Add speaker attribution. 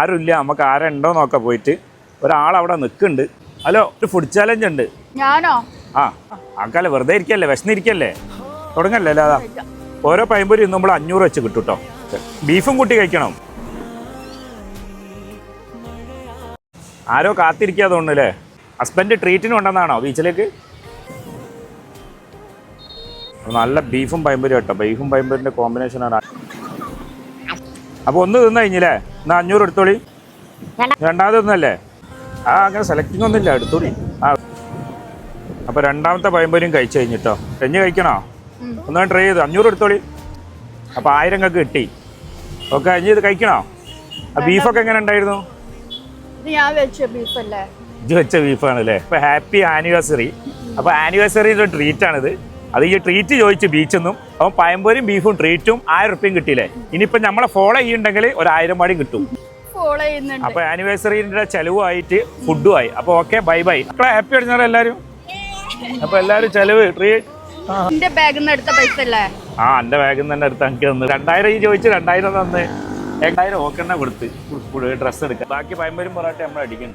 Speaker 1: ആരുമില്ല, നമുക്ക് ആരുണ്ടോ നോക്കാം പോയിട്ട്. ഒരാളവിടെ നിൽക്കുന്നുണ്ട്. ഹലോ, ഒരു ഫുഡ് ചാലഞ്ച് ഉണ്ട്.
Speaker 2: ഞാനോ?
Speaker 1: ആൾക്കാരെ വെറുതെ ഇരിക്കല്ലേ, വിശന്നിരിക്കല്ലേ, തുടങ്ങല്ലേ. അല്ലാതാ ഓരോ പഴംപൊരി നമ്മൾ 500 വെച്ച് കിട്ടും കേട്ടോ. ബീഫും കൂട്ടി കഴിക്കണം. ആരോ കാത്തിരിക്കാതെ തോന്നുന്നല്ലേ. ഹസ്ബൻഡ് ട്രീറ്റിന് കൊണ്ടുവന്നാണോ ബീച്ചിലേക്ക്? നല്ല ബീഫും പഴംപൊരി കേട്ടോ. ബീഫും പഴംപൊരിൻ്റെ കോമ്പിനേഷനാണ്. അപ്പോൾ ഒന്ന് തിന്നു കഴിഞ്ഞില്ലേ, എന്നാൽ 500 എടുത്തോളി. രണ്ടാമത് തിന്നല്ലേ? അങ്ങനെ സെലക്ടിങ് ഒന്നുമില്ല, എടുത്തോളി. അപ്പോൾ രണ്ടാമത്തെ പഴംപൊരിയും കഴിച്ചു കഴിഞ്ഞിട്ടോ. തെഞ്ഞ് കഴിക്കണോ? ഒന്ന് ട്രൈ ചെയ്തു. 500 എടുത്തോളി. അപ്പോൾ 1000 നിങ്ങൾക്ക് കിട്ടി. ഓക്കെ, ഇനി ഇത് കഴിക്കണോ? ബീഫൊക്കെ എങ്ങനെ ഉണ്ടായിരുന്നു?
Speaker 2: ഞാൻ വെച്ച ബീഫല്ലേ?
Speaker 1: ഇത് വെച്ച ബീഫാണല്ലേ. അപ്പോൾ ഹാപ്പി ആനിവേഴ്സറി. അപ്പോൾ ആനിവേഴ്സറിയുടെ ട്രീറ്റാണിത്. അത് ഈ ട്രീറ്റ് ചോദിച്ചു ബീച്ചെന്നും. അപ്പം പഴംപൊരിയും ബീഫും ട്രീറ്റും 1000 റുപ്യയും കിട്ടിയില്ലേ. ഇനിയിപ്പോൾ നമ്മളെ ഫോളോ ചെയ്യുന്നുണ്ടെങ്കിൽ ഒരു 1000 പാടി കിട്ടും. അപ്പോൾ ആനിവേഴ്സറിൻ്റെ ചെലവുമായിട്ട് ഫുഡുമായി. അപ്പോൾ ഓക്കെ, ബൈ ബൈ. മക്കളെ ഹാപ്പി അടിഞ്ഞാലോ എല്ലാവരും. അപ്പോൾ എല്ലാവരും ചെലവ് ട്രീറ്റ്.
Speaker 2: എന്റെ ബാഗിൽ നിന്ന് എടുത്ത പൈസ അല്ലേ?
Speaker 1: എൻ്റെ ബാഗിൽ നിന്ന് തന്നെ എടുത്ത് എനിക്ക് തന്നു. 2000 ഈ ചോദിച്ചു, 2000 തന്ന്. 2000 ഓക്കെ തന്നെ കൊടുത്ത് ഡ്രസ്സ് എടുക്കാം. ബാക്കി പഴംപൊരിയും പൊറാട്ട നമ്മൾ അടിക്കണം.